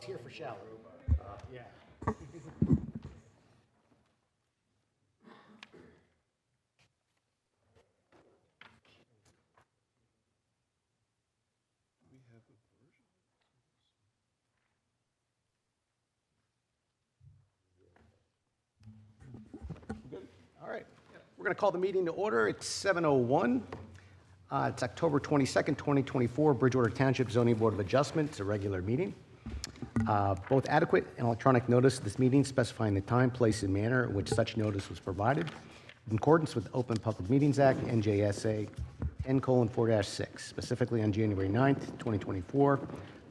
was here for shower. Yeah. All right. We're going to call the meeting to order. It's 7:01. It's October 22nd, 2024, Bridgewater Township Zoning Board of Adjustment. It's a regular meeting. Both adequate and electronic notice of this meeting specifying the time, place, and manner in which such notice was provided in accordance with the Open Public Meetings Act, NJSA 10:4-6, specifically on January 9th, 2024.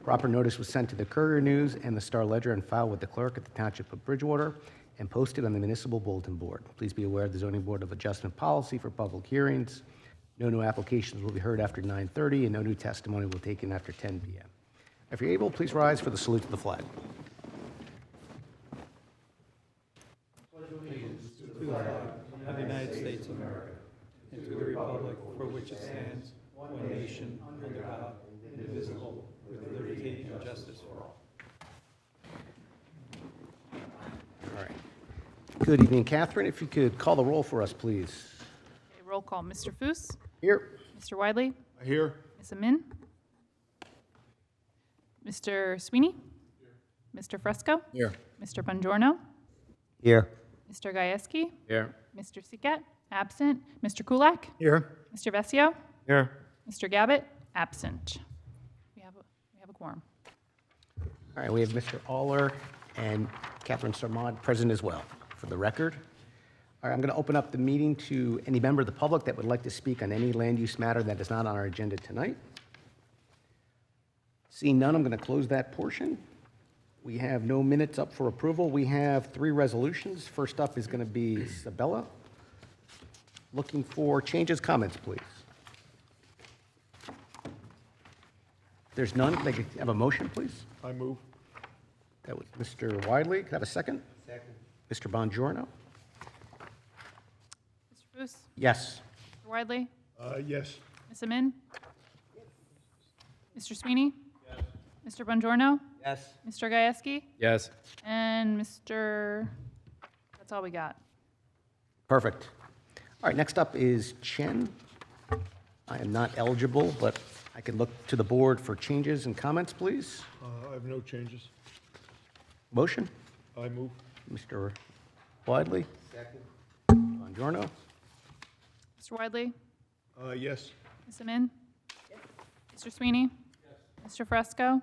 Proper notice was sent to the Courier News and the Star Ledger and filed with the clerk at the Township of Bridgewater and posted on the Municipal Bulletin Board. Please be aware of the Zoning Board of Adjustment policy for public hearings. No new applications will be heard after 9:30, and no new testimony will be taken after 10 p.m. If you're able, please rise for the salute to the flag. Allegiance to the flag of the United States of America and to the republic for which it stands, one nation, under God, indivisible, with liberty and justice for all. All right. Good evening, Catherine. If you could call the roll for us, please. Okay, roll call. Mr. Foos? Here. Mr. Widley? Here. Ms. Amin? Mr. Sweeney? Mr. Fresco? Here. Mr. Bongiorno? Here. Mr. Gajewski? Here. Mr. Sikat? Absent. Mr. Kulak? Here. Mr. Vesio? Here. Mr. Gabbett? Absent. We have a quorum. All right, we have Mr. Aller and Catherine Sarmad present as well, for the record. All right, I'm going to open up the meeting to any member of the public that would like to speak on any land use matter that is not on our agenda tonight. Seeing none, I'm going to close that portion. We have no minutes up for approval. We have 3 resolutions. First up is going to be Sabella. Looking for changes, comments, please. If there's none, can I have a motion, please? I move. That was Mr. Widley. Could I have a second? Second. Mr. Bongiorno? Mr. Foos? Yes. Mr. Widley? Yes. Ms. Amin? Mr. Sweeney? Yes. Mr. Bongiorno? Yes. Mr. Gajewski? Yes. And Mr. That's all we got. Perfect. All right, next up is Chen. I am not eligible, but I can look to the board for changes and comments, please. I have no changes. Motion? I move. Mr. Widley? Second. Bongiorno? Mr. Widley? Yes. Ms. Amin? Mr. Sweeney? Mr. Fresco?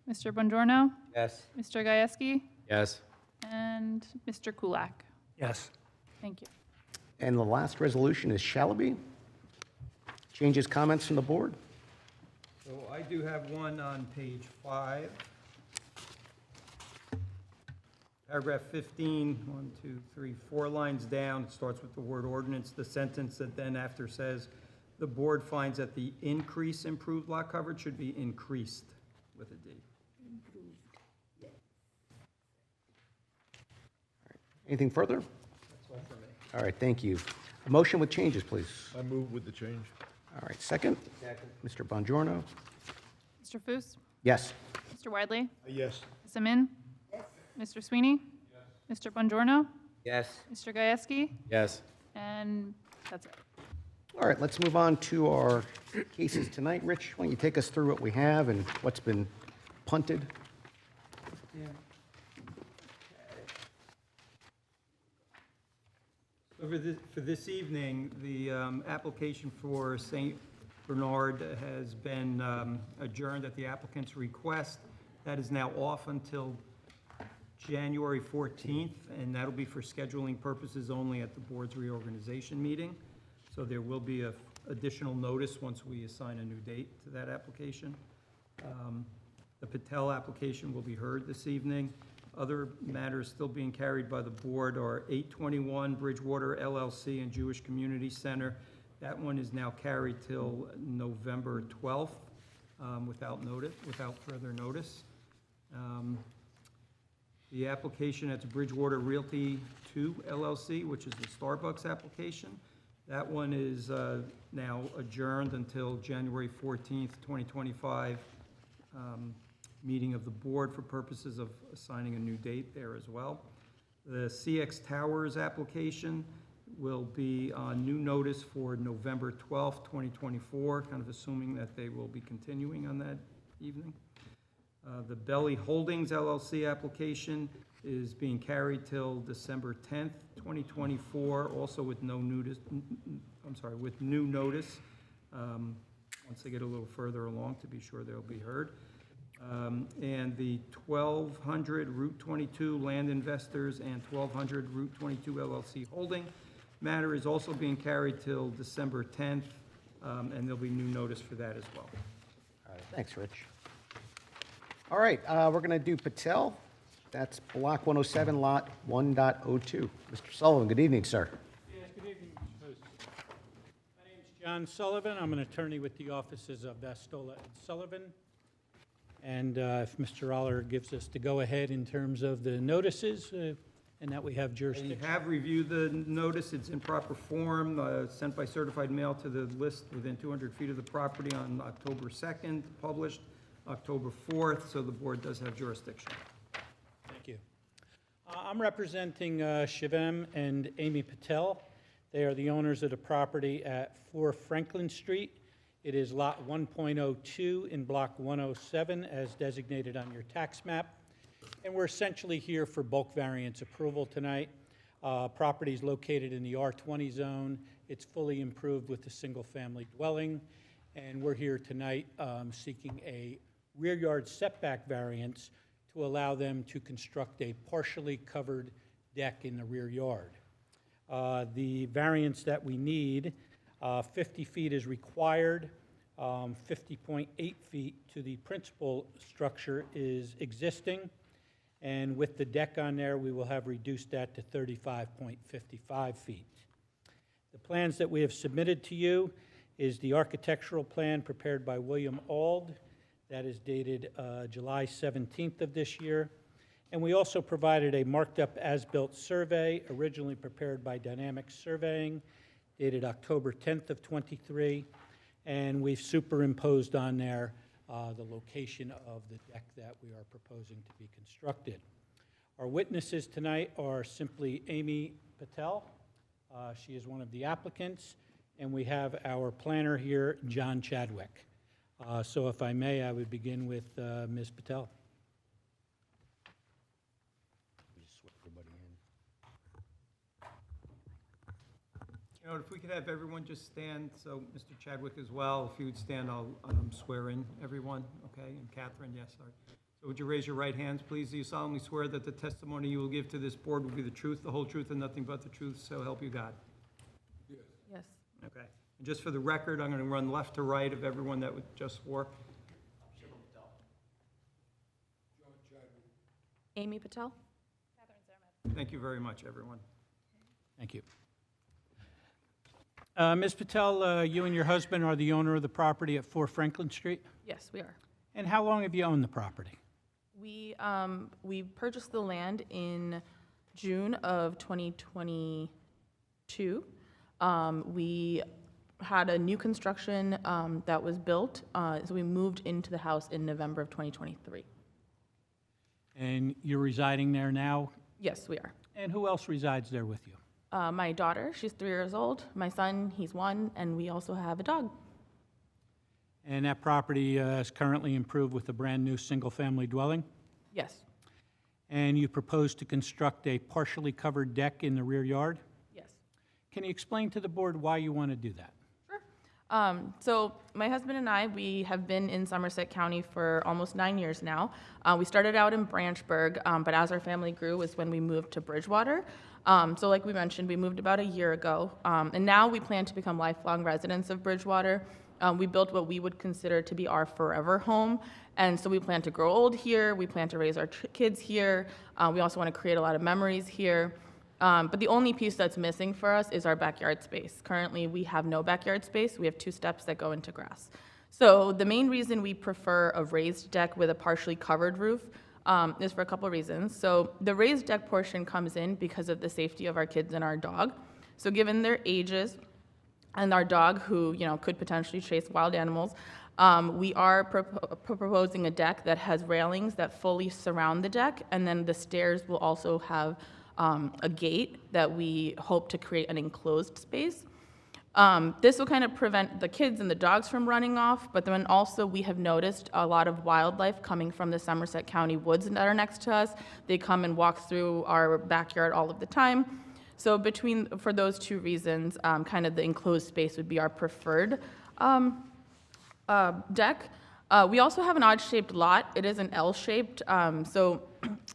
Mr. Bongiorno? Yes. Mr. Gajewski? Yes. And Mr. Kulak? Yes. Thank you. And the last resolution is Shalaby. Changes, comments from the board? So I do have one on page 5. Paragraph 15, 1, 2, 3, 4 lines down, it starts with the word ordinance. The sentence that then after says, the board finds that the increase improved lot coverage should be increased with a D. Anything further? That's all for me. All right, thank you. A motion with changes, please. I move with the change. All right, second? Second. Mr. Bongiorno? Mr. Foos? Yes. Mr. Widley? Yes. Ms. Amin? Yes. Mr. Sweeney? Yes. Mr. Bongiorno? Yes. Mr. Gajewski? Yes. And that's it. All right, let's move on to our cases tonight. Rich, why don't you take us through what we have and what's been punted? Yeah. So for this evening, the application for St. Bernard has been adjourned at the applicant's request. That is now off until January 14th, and that'll be for scheduling purposes only at the board's reorganization meeting. So there will be a additional notice once we assign a new date to that application. The Patel application will be heard this evening. Other matters still being carried by the board are 821 Bridgewater LLC and Jewish Community Center. That one is now carried till November 12th without further notice. The application at Bridgewater Realty 2 LLC, which is the Starbucks application, that one is now adjourned until January 14th, 2025 meeting of the board for purposes of assigning a new date there as well. The CX Towers application will be on new notice for November 12th, 2024, kind of assuming that they will be continuing on that evening. The Belly Holdings LLC application is being carried till December 10th, 2024, also with no notice, with new notice, once they get a little further along, to be sure they'll be heard. And the 1200 Route 22 Land Investors and 1200 Route 22 LLC Holding matter is also being carried till December 10th, and there'll be new notice for that as well. All right, thanks, Rich. All right, we're going to do Patel. That's Block 107, Lot 1.02. Mr. Sullivan, good evening, sir. Yes, good evening, Mr. Host. My name is John Sullivan. I'm an attorney with the offices of Vastola and Sullivan. And if Mr. Aller gives us the go-ahead in terms of the notices, and that we have You jurisdiction. have reviewed the notice, it's in proper form, sent by certified mail to the list within 200 feet of the property on October 2nd, published October 4th, so the board does have jurisdiction. Thank you. I'm representing Shivam and Amy Patel. They are the owners of the property at 4 Franklin Street. It is Lot 1.02 in Block 107 as designated on your tax map. And we're essentially here for bulk variance approval tonight. Property is located in the R20 zone. It's fully improved with a single-family dwelling. And we're here tonight seeking a rear yard setback variance to allow them to construct a partially covered deck in the rear yard. The variance that we need, 50 feet is required. 50.8 feet to the principal structure is existing. And with the deck on there, we will have reduced that to 35.55 feet. The plans that we have submitted to you is the architectural plan prepared by William Auld. That is dated July 17th of this year. And we also provided a marked-up as-built survey, originally prepared by Dynamic Surveying, dated October 10th of 23. And we've superimposed on there the location of the deck that we are proposing to be constructed. Our witnesses tonight are simply Amy Patel. She is one of the applicants. And we have our planner here, John Chadwick. So if I may, I would begin with Ms. Patel. You know, if we could have everyone just stand, so Mr. Chadwick as well, if you would stand, I'll swear in everyone, okay? And Catherine, yes, sorry. So would you raise your right hands, please? Do you solemnly swear that the testimony you will give to this board will be the truth, the whole truth, and nothing but the truth, so help you God? Yes. Okay. And just for the record, I'm going to run left to right of everyone that just swore. Amy Patel? Thank you very much, everyone. Thank you. Ms. Patel, you and your husband are the owner of the property at 4 Franklin Street? Yes, we are. And how long have you owned the property? We purchased the land in June of 2022. We had a new construction that was built, so we moved into the house in November of 2023. And you're residing there now? Yes, we are. And who else resides there with you? My daughter, she's 3 years old. My son, he's 1, and we also have a dog. And that property is currently improved with a brand-new single-family dwelling? Yes, And you propose to construct a partially covered deck in the rear yard? yes. Can you explain to the board why you want to do that? So my husband and I, we have been in Somerset County for almost 9 years now. We started out in Branchburg, but as our family grew was when we moved to Bridgewater. So like we mentioned, we moved about a year ago, and now we plan to become lifelong residents of Bridgewater. We built what we would consider to be our forever home, and so we plan to grow old here, we plan to raise our kids here, we also want to create a lot of memories here. But the only piece that's missing for us is our backyard space. Currently, we have no backyard space. We have 2 steps that go into grass. So the main reason we prefer a raised deck with a partially covered roof is for a couple of reasons. So the raised deck portion comes in because of the safety of our kids and our dog. So given their ages and our dog, who could potentially chase wild animals, We are proposing a deck that has railings that fully surround the deck, and then the stairs will also have a gate that we hope to create an enclosed space. This will kind of prevent the kids and the dogs from running off, but then also we have noticed a lot of wildlife coming from the Somerset County woods that are next to us. They come and walk through our backyard all of the time. So for those two reasons, kind of the enclosed space would be our preferred deck. We also have an odd-shaped lot. It is an L-shaped. So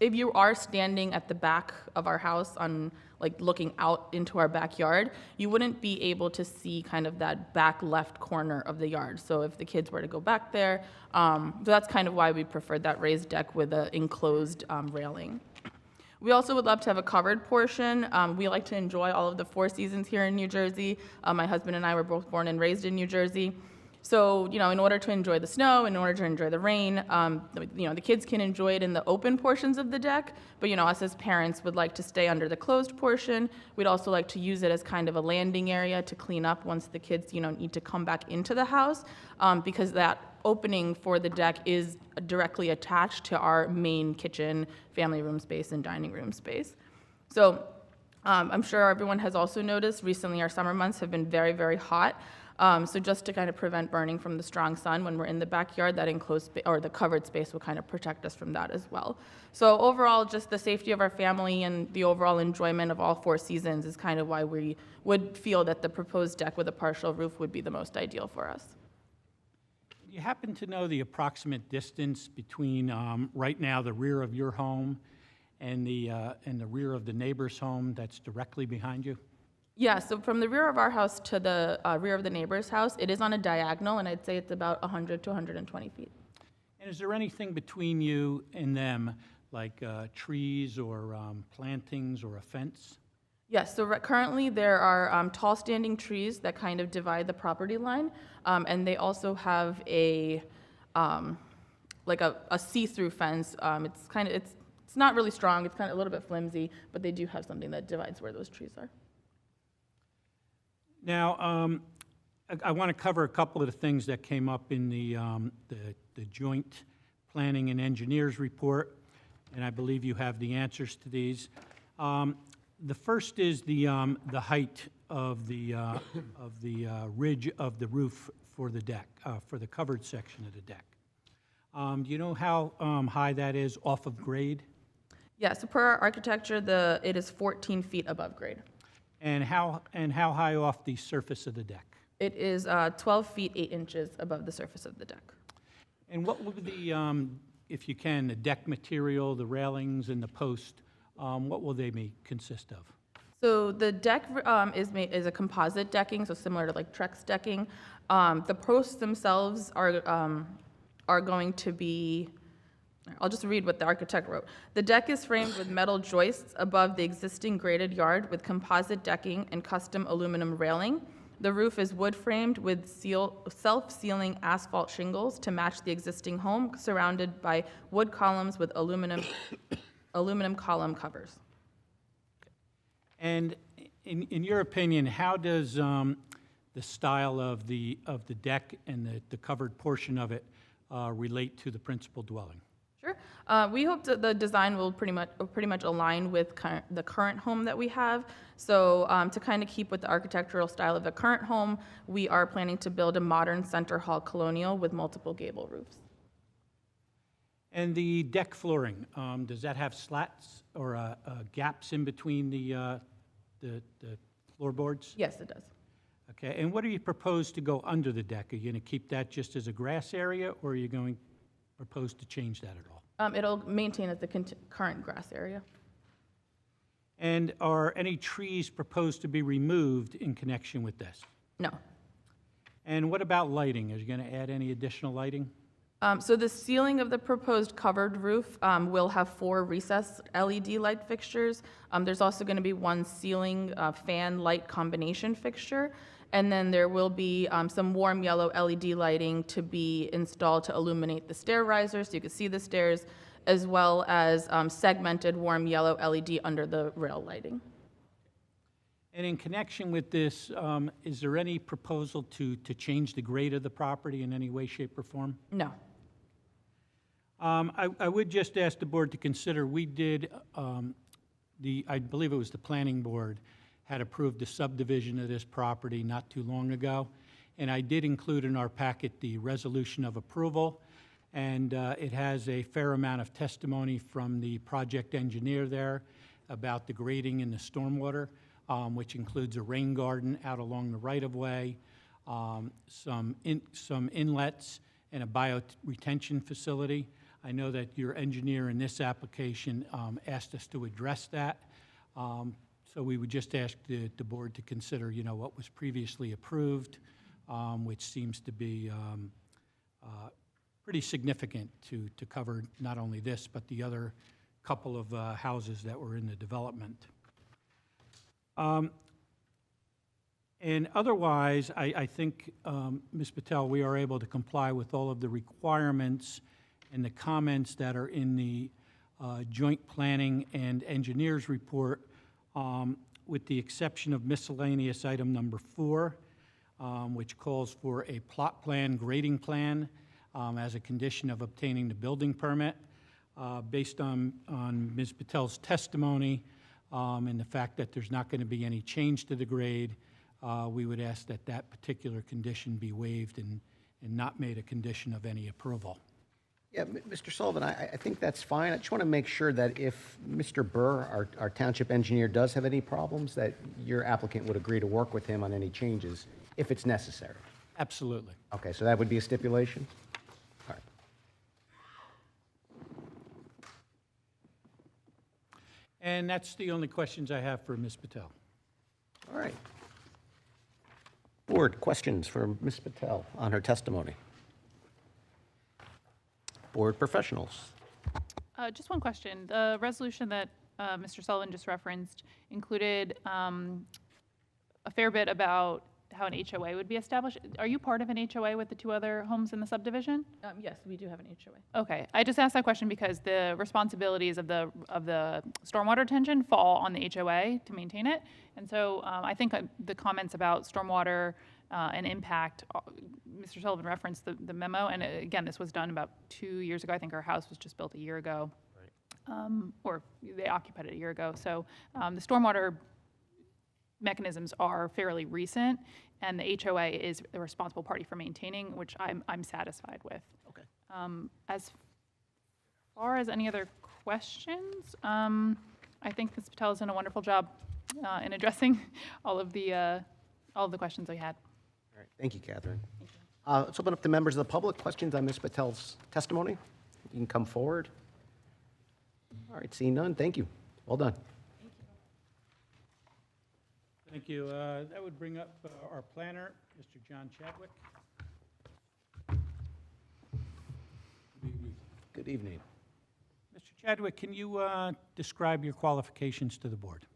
if you are standing at the back of our house looking out into our backyard, you wouldn't be able to see kind of that back left corner of the yard. So if the kids were to go back there, so that's kind of why we preferred that raised deck with an enclosed railing. We also would love to have a covered portion. We like to enjoy all of the four seasons here in New Jersey. My husband and I were both born and raised in New Jersey. So, in order to enjoy the snow, in order to enjoy the rain, the kids can enjoy it in the open portions of the deck, but, us as parents would like to stay under the closed portion. We'd also like to use it as kind of a landing area to clean up once the kids, need to come back into the house, because that opening for the deck is directly attached to our main kitchen, family room space, and dining room space. So, I'm sure everyone has also noticed recently our summer months have been very, very hot. So just to kind of prevent burning from the strong sun when we're in the backyard, that enclosed or the covered space will kind of protect us from that as well. So overall, just the safety of our family and the overall enjoyment of all four seasons is kind of why we would feel that the proposed deck with a partial roof would be the most ideal for us. Do you happen to know the approximate distance between, right now, the rear of your home and the rear of the neighbor's home that's directly behind you? Yeah, so from the rear of our house to the rear of the neighbor's house, it is on a diagonal, and I'd say it's about 100 to 120 feet. And is there anything between you and them, like trees or plantings or a fence? Yes, so currently there are tall standing trees that kind of divide the property line, and they also have a see-through fence. It's not really strong, it's kind of a little bit flimsy, but they do have something that divides where those trees are. Now, I want to cover a couple of the things that came up in the joint planning and engineers report, and I believe you have the answers to these. The first is the height of the ridge of the roof for the deck, for the covered section of the deck. Do you know how high that is off of grade? Yeah, so per our architecture, it is 14 feet above grade. And how high off the surface of the deck? It is 12 feet 8 inches above the surface of the deck. And what will if you can, the deck material, the railings, and the post, what will they consist of? So the deck is a composite decking, so similar to like Trex decking. The posts themselves are going to be, I'll just read what the architect wrote. The deck is framed with metal joists above the existing graded yard with composite decking and custom aluminum railing. The roof is wood framed with self-sealing asphalt shingles to match the existing home, surrounded by wood columns with aluminum column covers. And in your opinion, how does the style of the deck and the covered portion of it relate to the principal dwelling? Sure. We hope that the design will pretty much align with the current home that we have. So to kind of keep with the architectural style of the current home, we are planning to build a modern center hall colonial with multiple gable roofs. And the deck flooring, does that have slats or gaps in between the floorboards? Yes, it does. Okay, and what do you propose to go under the deck? Are you going to keep that just as a grass area, or are you going to propose to change that at all? It'll maintain at the current grass area. And are any trees proposed to be removed in connection with this? No. And what about lighting? Are you going to add any additional lighting? So the ceiling of the proposed covered roof will have 4 recessed LED light fixtures. There's also going to be 1 ceiling fan light combination fixture. And then there will be some warm yellow LED lighting to be installed to illuminate the stair risers so you can see the stairs, as well as segmented warm yellow LED under the rail lighting. And in connection with this, is there any proposal to change the grade of the property in any way, shape, or form? No. I would just ask the board to consider, we did, I believe it was the planning board, had approved the subdivision of this property not too long ago, and I did include in our packet the resolution of approval, and it has a fair amount of testimony from the project engineer there about the grading and the stormwater, which includes a rain garden out along the right-of-way, some inlets, and a bioretention facility. I know that your engineer in this application asked us to address that. So we would just ask the board to consider, what was previously approved, which seems to be pretty significant to cover not only this, but the other couple of houses that were in the development. And otherwise, I think, Ms. Patel, we are able to comply with all of the requirements and the comments that are in the joint planning and engineers report, with the exception of miscellaneous item number 4, which calls for a plot plan, grading plan, as a condition of obtaining the building permit. Based on Ms. Patel's testimony and the fact that there's not going to be any change to the grade, we would ask that that particular condition be waived and not made a condition of any approval. Yeah, Mr. Sullivan, I think that's fine. I just want to make sure that if Mr. Burr, our township engineer, does have any problems, that your applicant would agree to work with him on any changes if it's necessary. Absolutely. Okay, so that would be a stipulation? All right. And that's the only questions I have for Ms. Patel. All right. Board, questions for Ms. Patel on her testimony? Board professionals. Just one question. The resolution that Mr. Sullivan just referenced included a fair bit about how an HOA would be established. Are you part of an HOA with the 2 other homes in the subdivision? Yes, we do have an HOA. Okay, I just asked that question because the responsibilities of the stormwater retention fall on the HOA to maintain it. And so I think the comments about stormwater and impact, Mr. Sullivan referenced the memo, and again, this was done about 2 years ago. I think our house was just built a year ago, or they occupied it a year ago. So the stormwater mechanisms are fairly recent, and the HOA is the responsible party for maintaining, which I'm satisfied with. Okay. As far as any other questions, I think Ms. Patel has done a wonderful job in addressing all of the questions I had. All right, thank you, Catherine. Let's open up to members of the public. Questions on Ms. Patel's testimony? You can come forward. All right, seeing none, thank you. Well done. Thank you. That would bring up our planner, Mr. John Chadwick. Good evening. Mr. Chadwick, can you describe your qualifications to the board?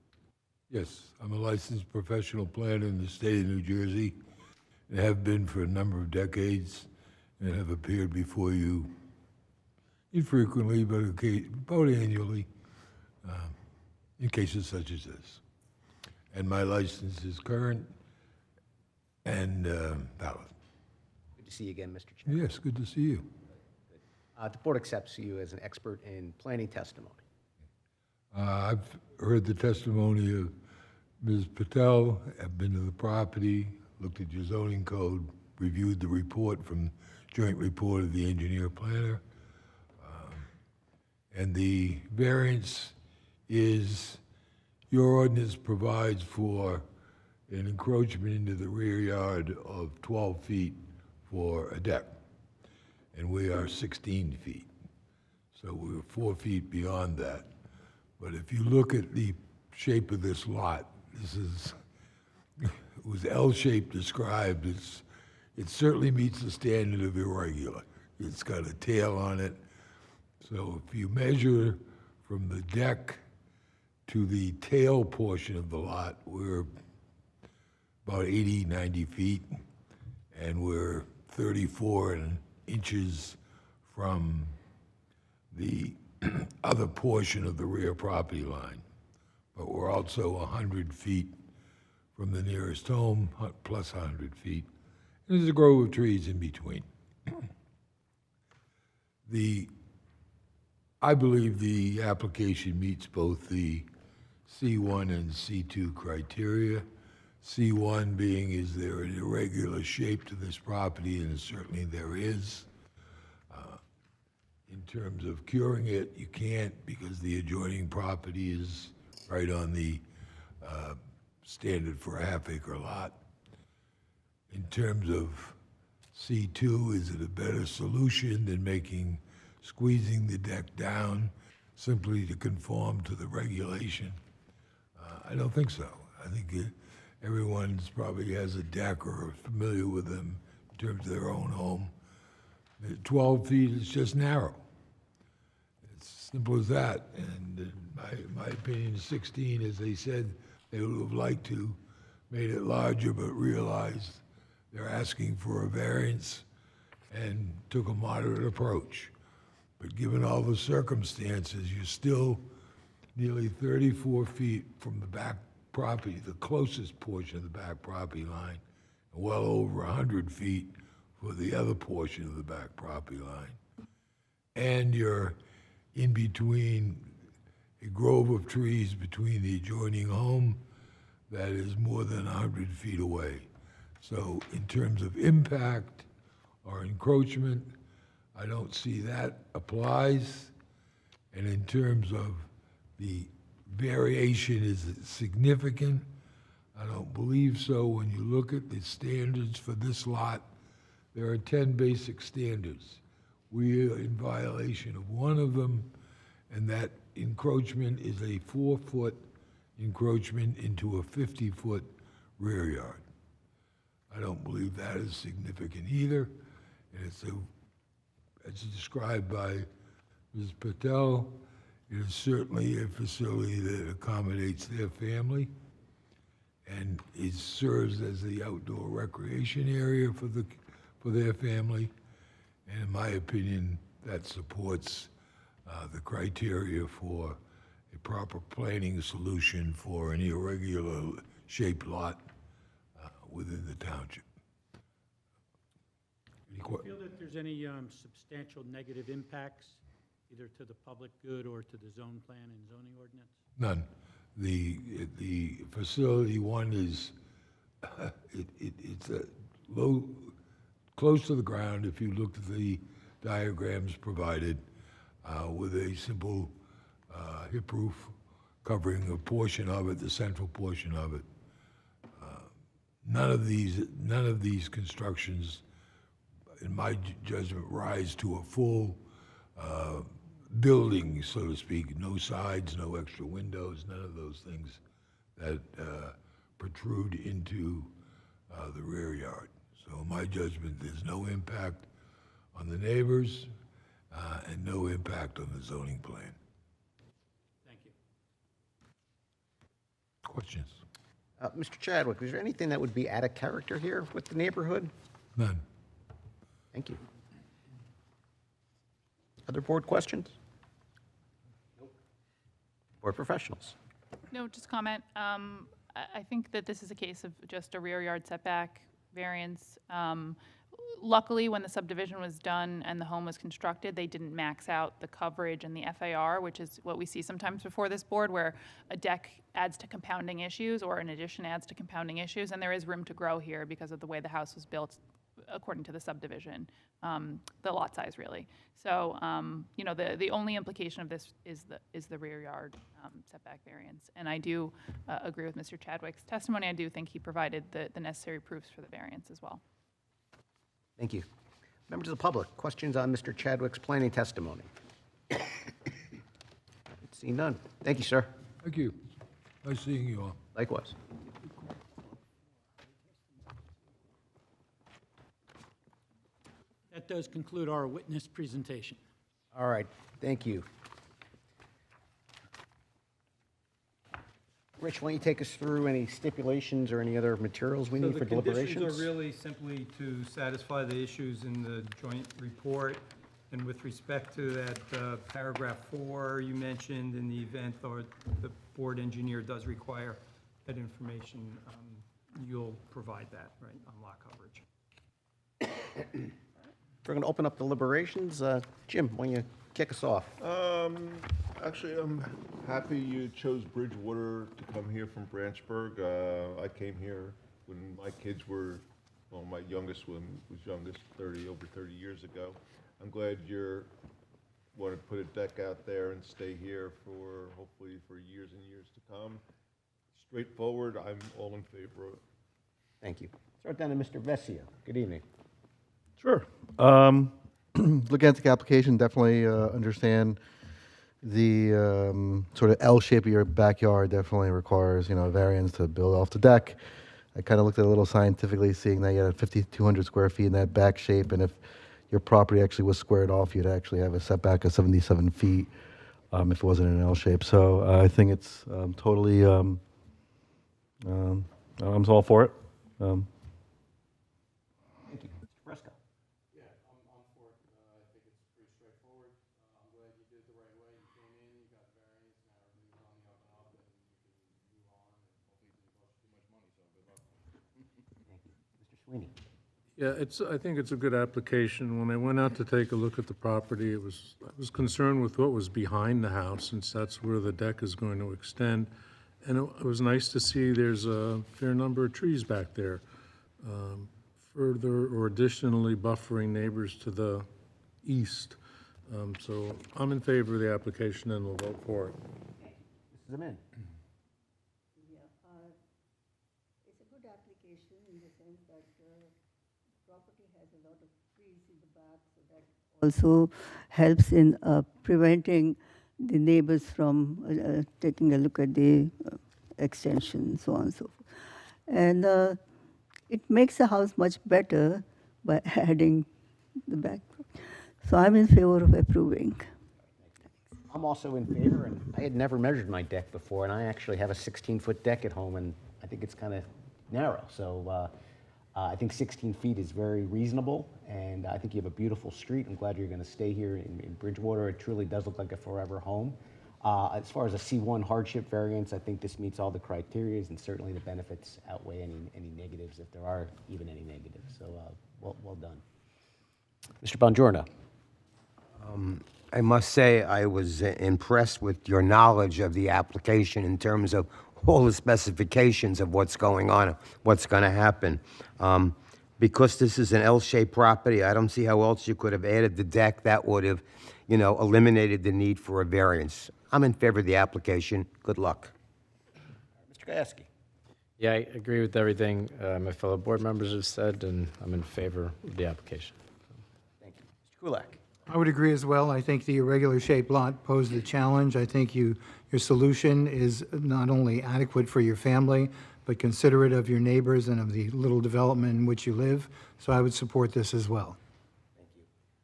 Yes, I'm a licensed professional planner in the state of New Jersey, and have been for a number of decades, and have appeared before you infrequently, but about annually, in cases such as this. And my license is current and valid. Good to see you again, Mr. Chair. Yes, good to see you. The board accepts you as an expert in planning testimony. I've heard the testimony of Ms. Patel, I've been to the property, looked at your zoning code, reviewed the report from joint report of the engineer planner. And the variance is, your ordinance provides for an encroachment into the rear yard of 12 feet for a deck. And we are 16 feet. So we're 4 feet beyond that. But if you look at the shape of this lot, it was L-shaped described. It certainly meets the standard of irregular. It's got a tail on it. So if you measure from the deck to the tail portion of the lot, we're about 80, 90 feet, and we're 34 inches from the other portion of the rear property line. But we're also 100 feet from the nearest home, plus 100 feet. And there's a grove of trees in between. I believe the application meets both the C1 and C2 criteria. C1 being, is there an irregular shape to this property? And certainly there is. In terms of curing it, you can't because the adjoining property is right on the standard for a half-acre lot. In terms of C2, is it a better solution than squeezing the deck down simply to conform to the regulation? I don't think so. I think everyone's probably has a deck or familiar with them in terms of their own home. 12 feet is just narrow. It's simple as that. And in my opinion, 16, as they said, they would have liked to made it larger, but realized they're asking for a variance and took a moderate approach. But given all the circumstances, you're still nearly 34 feet from the back property, the closest portion of the back property line, and well over 100 feet for the other portion of the back property line. And you're in between a grove of trees between the adjoining home that is more than 100 feet away. So in terms of impact or encroachment, I don't see that applies. And in terms of the variation, is it significant? I don't believe so. When you look at the standards for this lot, there are 10 basic standards. We are in violation of one of them, and that encroachment is a 4-foot encroachment into a 50-foot rear yard. I don't believe that is significant either, and as described by Ms. Patel, it is certainly a facility that accommodates their family, and it serves as the outdoor recreation area for their family, and in my opinion, that supports the criteria for a proper planning solution for an irregular shaped lot within the township. Do you feel that there's any substantial negative impacts, either to the public good or to the zone plan and zoning ordinance? None. The facility one is, it's a low, close to the ground if you look at the diagrams provided, with a simple hip roof covering a portion of it, the central portion of it. None of these constructions, in my judgment, rise to a full building, so to speak. No sides, no extra windows, none of those things that protrude into the rear yard. So in my judgment, there's no impact on the neighbors and no impact on the zoning plan. Thank you. Questions? Mr. Chadwick, is there anything that would be out of character here with the neighborhood? None. Thank you. Other board questions? Board professionals? No, just comment. I think that this is a case of just a rear yard setback variance. Luckily, when the subdivision was done and the home was constructed, they didn't max out the coverage and the FAR, which is what we see sometimes before this board, where a deck adds to compounding issues or an addition adds to compounding issues, and there is room to grow here because of the way the house was built according to the subdivision, the lot size, really. So, you know, the only implication of this is the rear yard setback variance. And I do agree with Mr. Chadwick's testimony. I do think he provided the necessary proofs for the variance as well. Thank you. Members of the public, questions on Mr. Chadwick's planning testimony? See none. Thank you, sir. Thank you. Nice seeing you all. Likewise. That does conclude our witness presentation. All right, thank you. Rich, why don't you take us through any stipulations or any other materials we need for So the deliberations? conditions are really simply to satisfy the issues in the joint report. And with respect to that paragraph 4 you mentioned, in the event or the board engineer does require that information, you'll provide that, right, on lot coverage. We're going to open up deliberations. Jim, why don't you kick us off? Actually, I'm happy you chose Bridgewater to come here from Branchburg. I came here when my kids were, well, my youngest one was youngest, over 30 years ago. I'm glad you're want to put a deck out there and stay here for, hopefully, for years and years to come. Straightforward, I'm all in favor of it. Thank you. Start down to Mr. Vessia. Good evening. Sure. Looking at the application, definitely understand the sort of L shape of your backyard definitely requires, a variance to build off the deck. I kind of looked at it a little scientifically, seeing that you had 5,200 square feet in that back shape, and if your property actually was squared off, you'd actually have a setback of 77 feet if it wasn't in an L shape. So I think it's totally, I'm all for it. Thank you. Mr. Fresco. Yeah, I'm for it. I think it's pretty straightforward. I'm glad you did it the right way. You came in, you got the variance, now everything's on the up and up, and you can move on, and hopefully it didn't cost you too much money, so good luck. Thank you. Mr. Sweeney. Yeah, I think it's a good application. When I went out to take a look at the property, I was concerned with what was behind the house, since that's where the deck is going to extend. And it was nice to see there's a fair number of trees back there, further or additionally buffering neighbors to the east. So I'm in favor of the application and will vote for it. Mrs. Amin. It's a good application in the sense that property has a lot of trees in the back, so that also helps in preventing the neighbors from taking a look at the extension, so on and so forth. And it makes the house much better by adding the back. So I'm in favor of approving. I'm also in favor, and I had never measured my deck before, and I actually have a 16-foot deck at home, and I think it's kind of narrow. So I think 16 feet is very reasonable, and I think you have a beautiful street. I'm glad you're going to stay here in Bridgewater. It truly does look like a forever home. As far as a C1 hardship variance, I think this meets all the criteria, and certainly the benefits outweigh any negatives, if there are even any negatives. So well done. Mr. Bongiorno. I must say I was impressed with your knowledge of the application in terms of all the specifications of what's going on, what's going to happen. Because this is an L-shaped property, I don't see how else you could have added the deck that would have, eliminated the need for a variance. I'm in favor of the application. Good luck. Mr. Gajewski. Yeah, I agree with everything my fellow board members have said, and I'm in favor of the application. Thank you. Mr. Kulak. I would agree as well. I think the irregular shaped lot posed a challenge. I think your solution is not only adequate for your family, but considerate of your neighbors and of the little development in which you live. So I would support this as well. Thank you.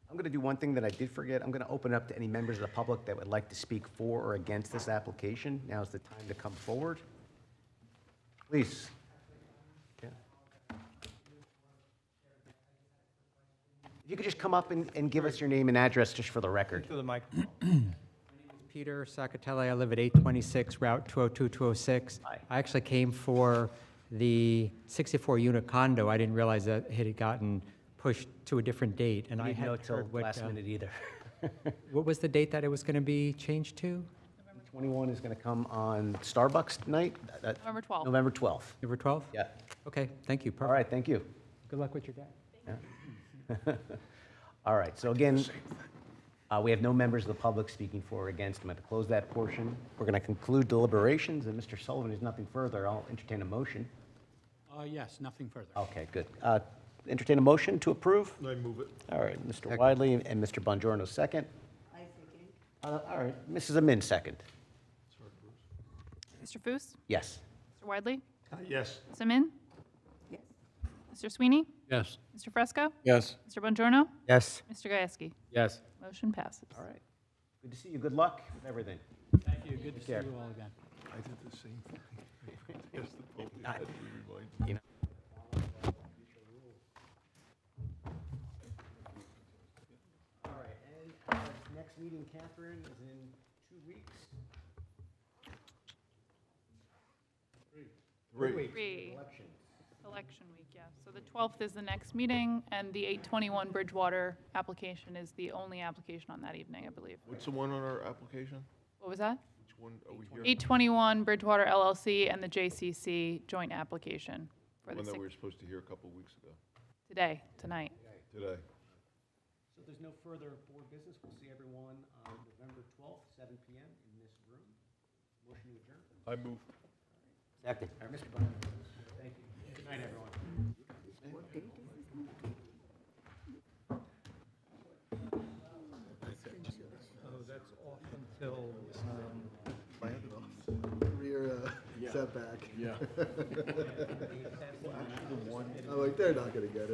I'm going to do one thing that I did forget. I'm going to open it up to any members of the public that would like to speak for or against this application. Now is the time to come forward. Please. Yeah. If you could just come up and give us your name and address just for the record. To the mic. Peter Sacatelli. I live at 826 Route 202-206. Hi. I actually came for the 64-unit condo. I didn't realize that it had gotten pushed to a different date, and I I didn't know hadn't till heard what, last minute either. what was the date that it was going to be changed to? 21 is going to come on Starbucks night? November 12th. November 12th. November 12th? Yeah. Okay, thank you. All Perfect. right, thank you. Good luck with your day. All right, so again, we have no members of the public speaking for or against. I'm going to close that portion. We're going to conclude deliberations, and Mr. Sullivan has nothing further. I'll entertain a motion. Yes, nothing further. Okay, good. Entertain a motion to approve? I move it. All right, Mr. Widley and Mr. Bongiorno second. I second. All right, Mrs. Amin second. Mr. Foose? Yes. Mr. Widley? Yes. Ms. Amin? Yes. Mr. Sweeney? Yes. Mr. Fresco? Yes. Mr. Bongiorno? Yes. Mr. Gajewski? Yes. Motion passes. All right. Good to see you. Good luck with everything. Thank you. Good to see care. you all again. I did the same thing. Yes, the Pope I- had to remind me. You know. All right, and our next meeting, Catherine, is in 2 weeks. Three. Three. Elections. Election week, yeah. So the 12th is the next meeting, and the 821 Bridgewater application is the only application on that evening, I believe. What's the one on our application? What was that? Which one are we here? 821 Bridgewater LLC and the JCC joint application for the One that we six, were supposed to hear a couple weeks ago, tonight. today. So if there's no further board business, we'll see everyone on November 12th, 7 PM in this room. Motion to adjourn. I move. Second. All right, Mr. Bynum. Thank you. Good night, everyone. What date is this now? Oh, that's off until, Rear setback. Yeah. I'm like, they're not gonna get it.